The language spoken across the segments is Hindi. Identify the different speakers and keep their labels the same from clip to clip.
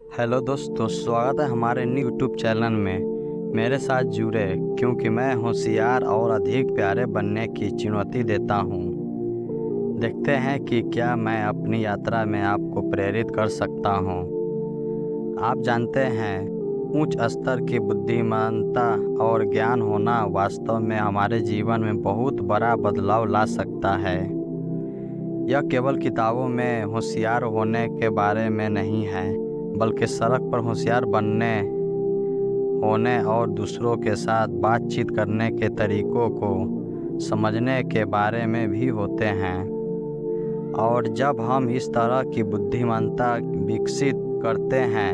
Speaker 1: हेलो दोस्तों, स्वागत है हमारे न्यू यूट्यूब चैनल में। मेरे साथ जुड़े क्योंकि मैं होशियार और अधिक प्यारे बनने की चुनौती देता हूँ। देखते हैं कि क्या मैं अपनी यात्रा में आपको प्रेरित कर सकता हूँ। आप जानते हैं, उच्च स्तर की बुद्धिमानता और ज्ञान होना वास्तव में हमारे जीवन में बहुत बड़ा बदलाव ला सकता है। यह केवल किताबों में होशियार होने के बारे में नहीं है, बल्कि सड़क पर होशियार बनने होने और दूसरों के साथ बातचीत करने के तरीकों को समझने के बारे में भी होते हैं। और जब हम इस तरह की बुद्धिमानता विकसित करते हैं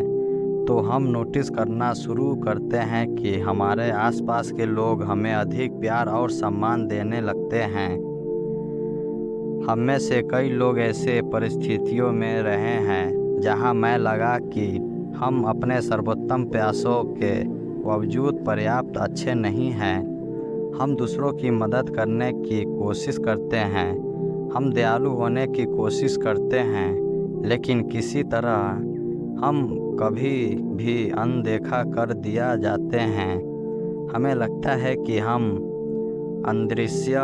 Speaker 1: तो हम नोटिस करना शुरू करते हैं कि हमारे आसपास के लोग हमें अधिक प्यार और सम्मान देने लगते हैं। हम में से कई लोग ऐसे परिस्थितियों में रहे हैं जहां मैं लगा कि हम अपने सर्वोत्तम प्रयासों के बावजूद पर्याप्त अच्छे नहीं हैं। हम दूसरों की मदद करने की कोशिश करते हैं, हम दयालु होने की कोशिश करते हैं, लेकिन किसी तरह हम कभी भी अनदेखा कर दिया जाते हैं। हमें लगता है कि हम अदृश्य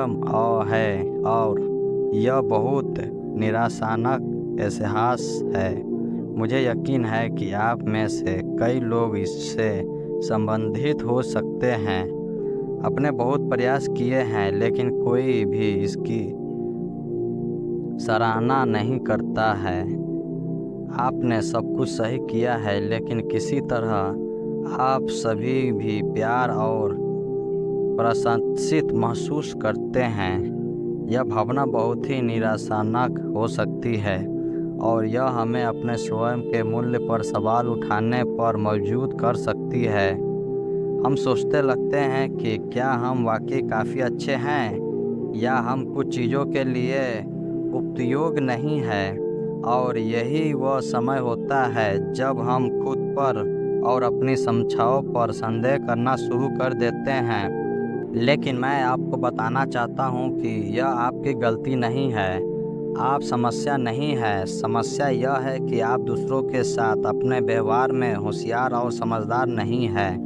Speaker 1: है और यह बहुत निराशाजनक एहसास है। मुझे यकीन है कि आप में से कई लोग इससे संबंधित हो सकते हैं। अपने बहुत प्रयास किए हैं, लेकिन कोई भी इसकी सराहना नहीं करता है। आपने सब कुछ सही किया है, लेकिन किसी तरह आप सभी भी प्यार और प्रशंसित महसूस करते हैं। यह भावना बहुत ही निराशाजनक हो सकती है और यह हमें अपने स्वयं के मूल्य पर सवाल उठाने पर मजबूर कर सकती है। हम सोचते लगते हैं कि क्या हम वाकई काफ़ी अच्छे हैं या हम कुछ चीज़ों के लिए उपयोग नहीं हैं। और यही वह समय होता है जब हम खुद पर और अपनी क्षमताओं पर संदेह करना शुरू कर देते हैं। लेकिन मैं आपको बताना चाहता हूँ कि यह आपकी गलती नहीं है। आप समस्या नहीं है। समस्या यह है कि आप दूसरों के साथ अपने व्यवहार में होशियार और समझदार नहीं हैं।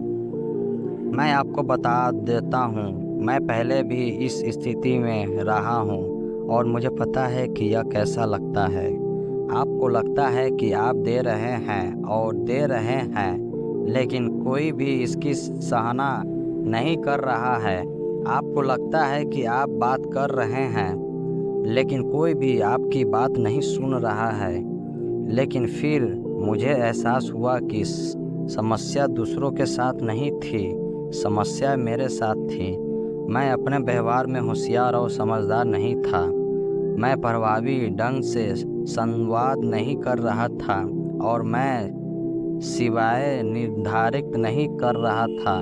Speaker 1: मैं आपको बता देता हूँ, मैं पहले भी इस स्थिति में रहा हूँ और मुझे पता है कि यह कैसा लगता है। आपको लगता है कि आप दे रहे हैं और दे रहे हैं, लेकिन कोई भी इसकी सराहना नहीं कर रहा है। आपको लगता है कि आप बात कर रहे हैं, लेकिन कोई भी आपकी बात नहीं सुन रहा है। लेकिन फिर मुझे एहसास हुआ कि समस्या दूसरों के साथ नहीं थी, समस्या मेरे साथ थी। मैं अपने व्यवहार में होशियार और समझदार नहीं था। मैं प्रभावी ढंग से संवाद नहीं कर रहा था और मैं सिवाय निर्धारित नहीं कर रहा था।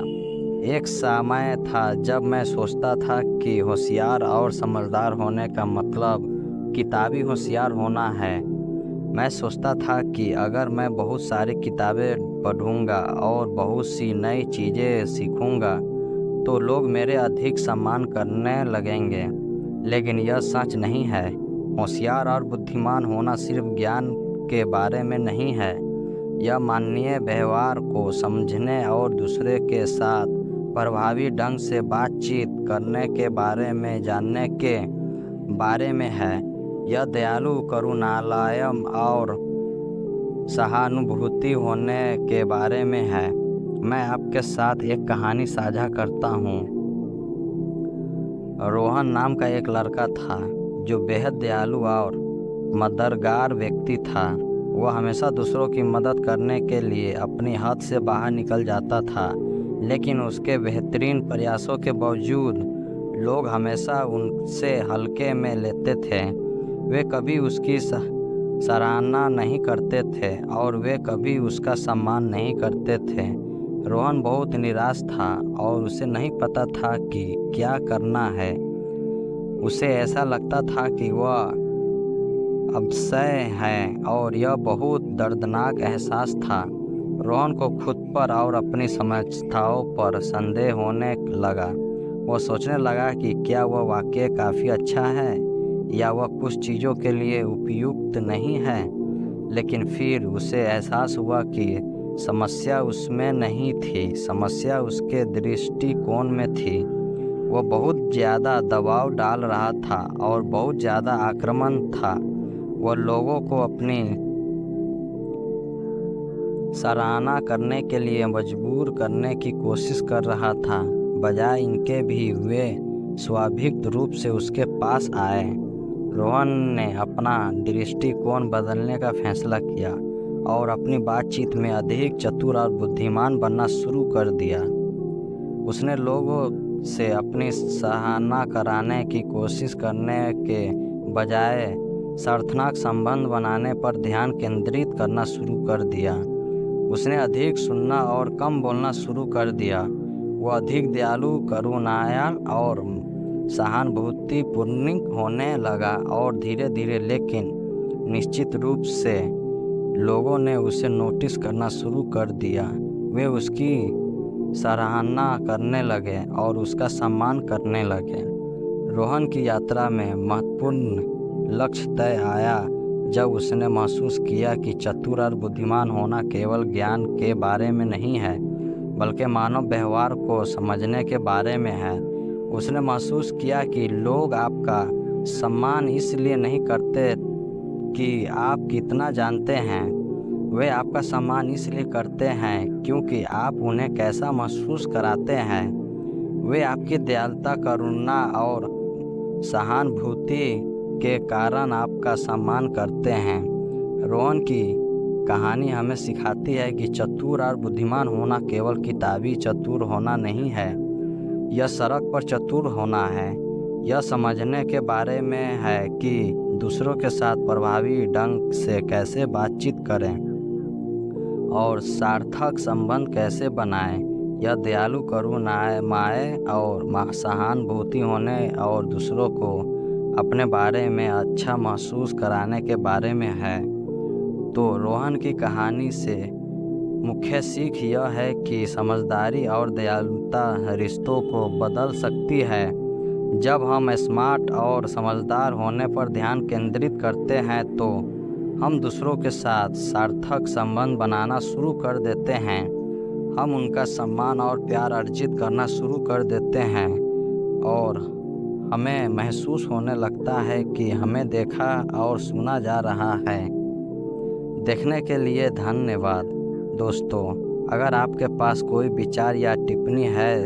Speaker 1: एक समय था जब मैं सोचता था कि होशियार और समझदार होने का मतलब किताबी होशियार होना है। मैं सोचता था कि अगर मैं बहुत सारी किताबें पढ़ूंगा और बहुत सी नई चीज़ें सीखूंगा तो लोग मेरे अधिक सम्मान करने लगेंगे। लेकिन यह सच नहीं है। होशियार और बुद्धिमान होना सिर्फ ज्ञान के बारे में नहीं है। यह मानवीय व्यवहार को समझने और दूसरे के साथ प्रभावी ढंग से बातचीत करने के बारे में जानने के बारे में है। यह दयालु, करुणालय और सहानुभूति होने के बारे में है। मैं आपके साथ एक कहानी साझा करता हूँ। रोहन नाम का एक लड़का था जो बेहद दयालु और मददगार व्यक्ति था। वह हमेशा दूसरों की मदद करने के लिए अपनी हद से बाहर निकल जाता था, लेकिन उसके बेहतरीन प्रयासों के बावजूद लोग हमेशा उनसे हल्के में लेते थे। वे कभी उसकी सराहना नहीं करते थे और वे कभी उसका सम्मान नहीं करते थे। रोहन बहुत निराश था और उसे नहीं पता था कि क्या करना है। उसे ऐसा लगता था कि वह अवश्य है और यह बहुत दर्दनाक एहसास था। रोहन को खुद पर और अपनी समझताओं पर संदेह होने लगा। वह सोचने लगा कि क्या वह वाकई काफ़ी अच्छा है या वह कुछ चीज़ों के लिए उपयुक्त नहीं है। लेकिन फिर उसे एहसास हुआ कि समस्या उसमें नहीं थी, समस्या उसके दृष्टिकोण में थी। वो बहुत ज़्यादा दबाव डाल रहा था और बहुत ज़्यादा आक्रामक था। वह लोगों को अपनी सराहना करने के लिए मजबूर करने की कोशिश कर रहा था, बजाय इनके भी वे स्वाभाविक रूप से उसके पास आए। रोहन ने अपना दृष्टिकोण बदलने का फैसला किया और अपनी बातचीत में अधिक चतुर और बुद्धिमान बनना शुरू कर दिया। उसने लोगों से अपनी सराहना कराने की कोशिश करने के बजाय सार्थक संबंध बनाने पर ध्यान केंद्रित करना शुरू कर दिया। उसने अधिक सुनना और कम बोलना शुरू कर दिया। वो अधिक दयालु, करुणामय और सहानुभूतिपूर्ण होने लगा और धीरे धीरे लेकिन निश्चित रूप से लोगों ने उसे नोटिस करना शुरू कर दिया। वे उसकी सराहना करने लगे और उसका सम्मान करने लगे। रोहन की यात्रा में महत्वपूर्ण लक्ष्य तय आया जब उसने महसूस किया कि चतुर और बुद्धिमान होना केवल ज्ञान के बारे में नहीं है, बल्कि मानव व्यवहार को समझने के बारे में है। उसने महसूस किया कि लोग आपका सम्मान इसलिए नहीं करते कि आप कितना जानते हैं, वे आपका सम्मान इसलिए करते हैं क्योंकि आप उन्हें कैसा महसूस कराते हैं। वे आपकी दयालुता, करुणा और सहानुभूति के कारण आपका सम्मान करते हैं। रोहन की कहानी हमें सिखाती है कि चतुर और बुद्धिमान होना केवल किताबी चतुर होना नहीं है, यह सड़क पर चतुर होना है। यह समझने के बारे में है कि दूसरों के साथ प्रभावी ढंग से कैसे बातचीत करें और सार्थक संबंध कैसे बनाएं। यह दयालु, करुणामय और सहानुभूति होने और दूसरों को अपने बारे में अच्छा महसूस कराने के बारे में है। तो रोहन की कहानी से मुख्य सीख यह है कि समझदारी और दयालुता रिश्तों को बदल सकती है। जब हम स्मार्ट और समझदार होने पर ध्यान केंद्रित करते हैं तो हम दूसरों के साथ सार्थक संबंध बनाना शुरू कर देते हैं। हम उनका सम्मान और प्यार अर्जित करना शुरू कर देते हैं और हमें महसूस होने लगता है कि हमें देखा और सुना जा रहा है। देखने के लिए धन्यवाद दोस्तों। अगर आपके पास कोई विचार या टिप्पणी है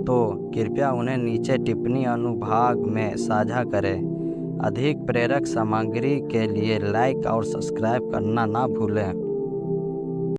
Speaker 1: तो कृपया उन्हें नीचे टिप्पणी अनुभाग में साझा करें। अधिक प्रेरक सामग्री के लिए लाइक और सब्सक्राइब करना ना भूलें।